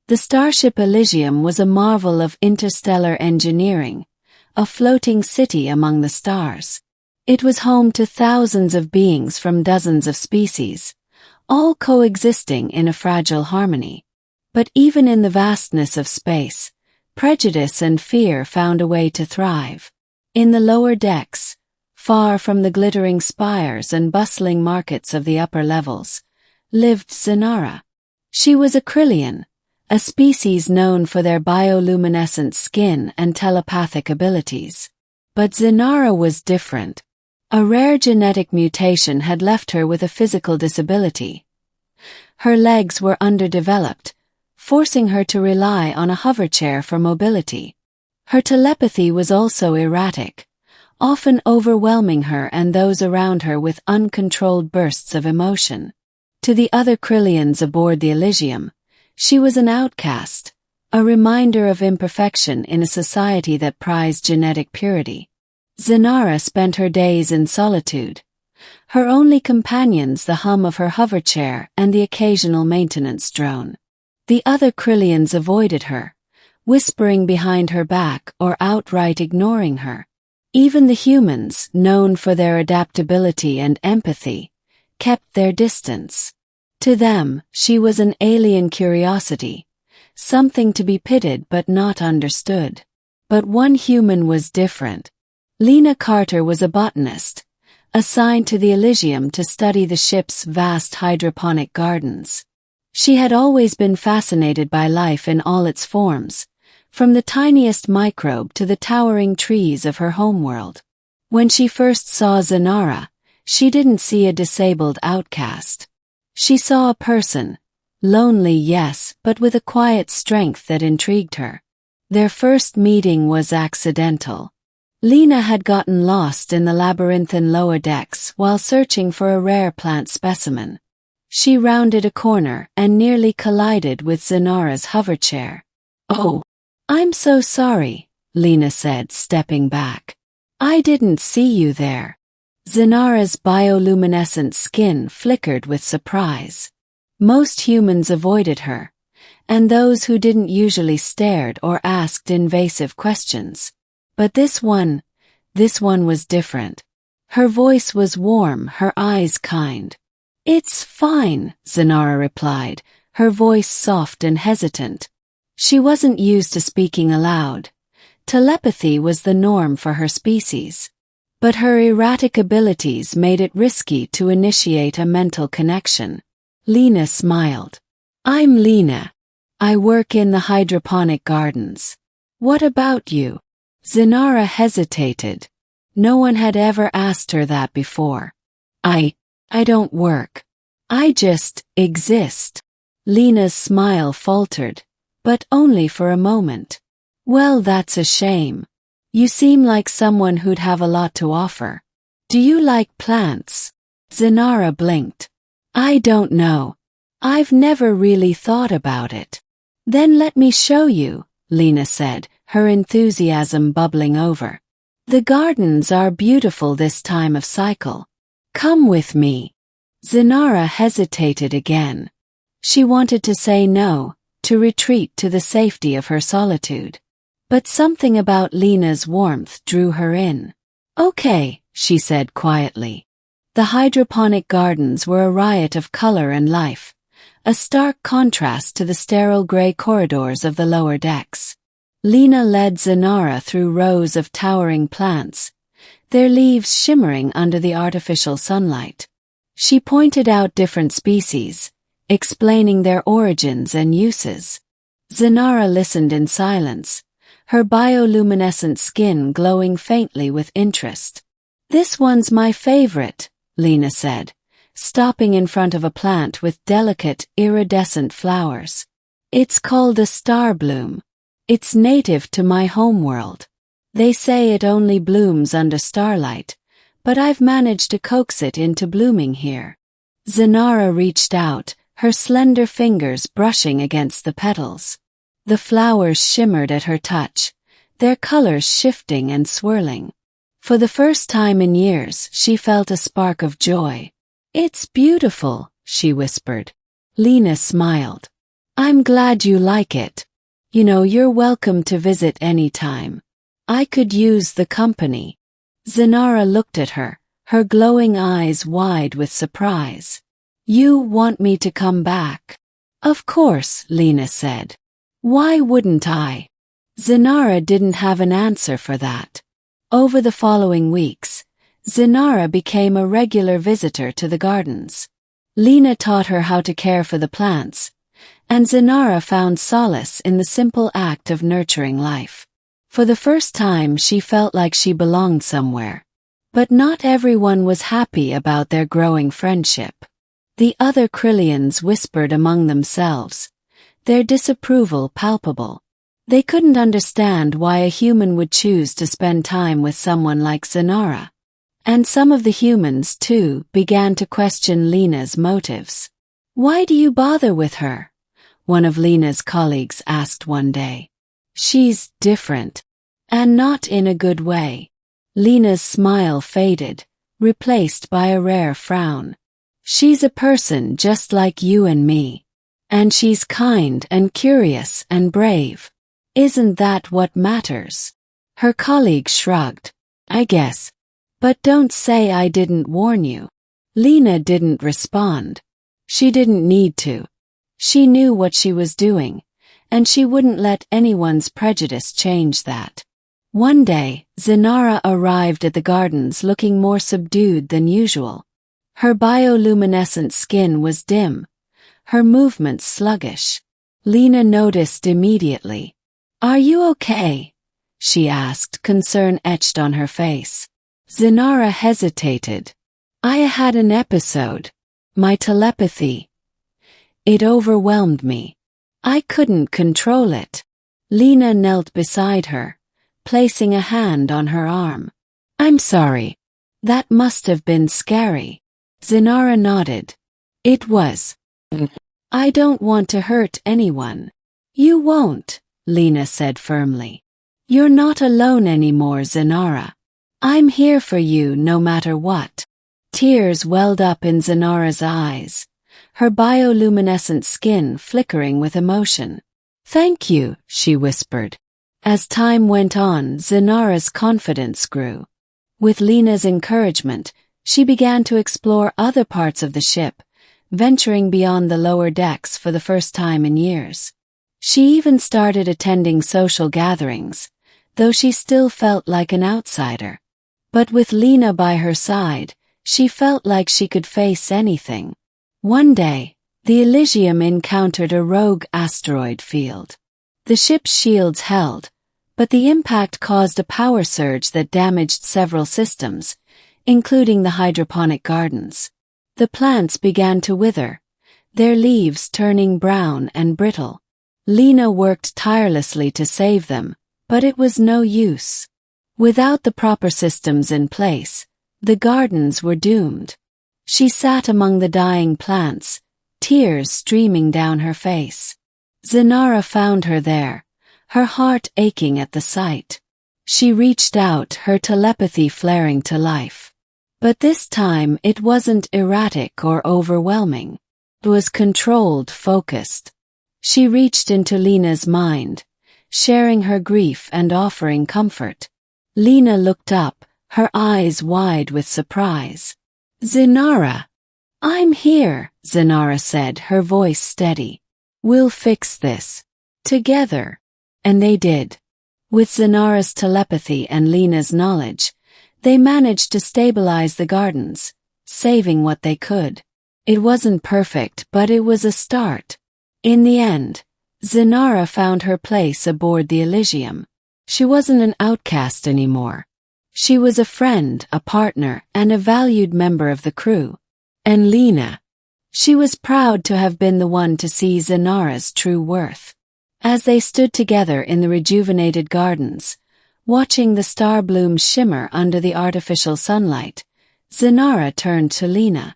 The starship Elysium was a marvel of interstellar engineering, a floating city among the stars. It was home to thousands of beings from dozens of species, all coexisting in a fragile harmony. But even in the vastness of space, prejudice and fear found a way to thrive. In the lower decks, far from the glittering spires and bustling markets of the upper levels, lived Zynara. She was a Kryllian, a species known for their bioluminescent skin and telepathic abilities. But Zynara was different. A rare genetic mutation had left her with a physical disability. Her legs were underdeveloped, forcing her to rely on a hoverchair for mobility. Her telepathy was also erratic, often overwhelming her and those around her with uncontrolled bursts of emotion. To the other Kryllians aboard the Elysium, she was an outcast, a reminder of imperfection in a society that prized genetic purity. Zynara spent her days in solitude, her only companions the hum of her hoverchair and the occasional maintenance drone. The other Kryllians avoided her, whispering behind her back or outright ignoring her. Even the humans, known for their adaptability and empathy, kept their distance. To them, she was an alien curiosity, something to be pitied but not understood. But one human was different. Lena Carter was a botanist, assigned to the Elysium to study the ship's vast hydroponic gardens. She had always been fascinated by life in all its forms, from the tiniest microbe to the towering trees of her homeworld. When she first saw Zynara, she didn't see a disabled outcast. She saw a person, lonely yes, but with a quiet strength that intrigued her. Their first meeting was accidental. Lena had gotten lost in the labyrinthine lower decks while searching for a rare plant specimen. She rounded a corner and nearly collided with Zynara's hoverchair. "Oh, I'm so sorry," Lena said, stepping back. "I didn't see you there." Zynara's bioluminescent skin flickered with surprise. Most humans avoided her, and those who didn't usually stared or asked invasive questions. But this one was different. Her voice was warm, her eyes kind. "It's fine," Zynara replied, her voice soft and hesitant. She wasn't used to speaking aloud. Telepathy was the norm for her species. But her erratic abilities made it risky to initiate a mental connection. Lena smiled. "I'm Lena. I work in the hydroponic gardens. What about you?" Zynara hesitated. No one had ever asked her that before. I don't work. I just exist." Lena's smile faltered, but only for a moment. "Well, that's a shame. You seem like someone who'd have a lot to offer. Do you like plants?" Zynara blinked. "I don't know. I've never really thought about it." "Then let me show you," Lena said, her enthusiasm bubbling over. "The gardens are beautiful this time of cycle. Come with me." Zynara hesitated again. She wanted to say no, to retreat to the safety of her solitude. But something about Lena's warmth drew her in. "Okay," she said quietly. The hydroponic gardens were a riot of color and life, a stark contrast to the sterile gray corridors of the lower decks. Lena led Zynara through rows of towering plants, their leaves shimmering under the artificial sunlight. She pointed out different species, explaining their origins and uses. Zynara listened in silence, her bioluminescent skin glowing faintly with interest. "This one's my favorite," Lena said, stopping in front of a plant with delicate, iridescent flowers. "It's called a star bloom. It's native to my homeworld. They say it only blooms under starlight, but I've managed to coax it into blooming here." Zynara reached out, her slender fingers brushing against the petals. The flowers shimmered at her touch, their colors shifting and swirling. For the first time in years, she felt a spark of joy. "It's beautiful," she whispered. Lena smiled. I'm glad you like it. You're welcome to visit anytime. I could use the company. Zynara looked at her, her glowing eyes wide with surprise. You want me to come back? Of course, Lena said. Why wouldn't I? Zynara didn't have an answer for that. Over the following weeks, Zynara became a regular visitor to the gardens. Lena taught her how to care for the plants, and Zynara found solace in the simple act of nurturing life. For the first time she felt like she belonged somewhere. But not everyone was happy about their growing friendship. The other Kryllians whispered among themselves, their disapproval palpable. They couldn't understand why a human would choose to spend time with someone like Zynara. And some of the humans, too, began to question Lena's motives. Why do you bother with her? One of Lena's colleagues asked one day. She's different. And not in a good way. Lena's smile faded, replaced by a rare frown. She's a person just like you and me. And she's kind and curious and brave. Isn't that what matters? Her colleague shrugged. I guess. But don't say I didn't warn you. Lena didn't respond. She didn't need to. She knew what she was doing, and she wouldn't let anyone's prejudice change that. One day, Zynara arrived at the gardens looking more subdued than usual. Her bioluminescent skin was dim, her movements sluggish. Lena noticed immediately. Are you okay? She asked, concern etched on her face. Zynara hesitated. I had an episode. My telepathy. It overwhelmed me. I couldn't control it. Lena knelt beside her, placing a hand on her arm. I'm sorry. That must have been scary. Zynara nodded. It was. I don't want to hurt anyone. You won't, Lena said firmly. You're not alone anymore, Zynara. I'm here for you no matter what. Tears welled up in Zynara's eyes, her bioluminescent skin flickering with emotion. Thank you, she whispered. As time went on, Zynara's confidence grew. With Lena's encouragement, she began to explore other parts of the ship, venturing beyond the lower decks for the first time in years. She even started attending social gatherings, though she still felt like an outsider. But with Lena by her side, she felt like she could face anything. One day, the Elysium encountered a rogue asteroid field. The ship's shields held, but the impact caused a power surge that damaged several systems, including the hydroponic gardens. The plants began to wither, their leaves turning brown and brittle. Lena worked tirelessly to save them, but it was no use. Without the proper systems in place, the gardens were doomed. She sat among the dying plants, tears streaming down her face. Zynara found her there, her heart aching at the sight. She reached out, her telepathy flaring to life. But this time it wasn't erratic or overwhelming. It was controlled, focused. She reached into Lena's mind, sharing her grief and offering comfort. Lena looked up, her eyes wide with surprise. Zynara. I'm here, Zynara said, her voice steady. We'll fix this. Together. And they did. With Zynara's telepathy and Lena's knowledge, they managed to stabilize the gardens, saving what they could. It wasn't perfect, but it was a start. In the end, Zynara found her place aboard the Elysium. She wasn't an outcast anymore. She was a friend, a partner, and a valued member of the crew. And Lena. She was proud to have been the one to see Zynara's true worth. As they stood together in the rejuvenated gardens, watching the star blooms shimmer under the artificial sunlight, Zynara turned to Lena.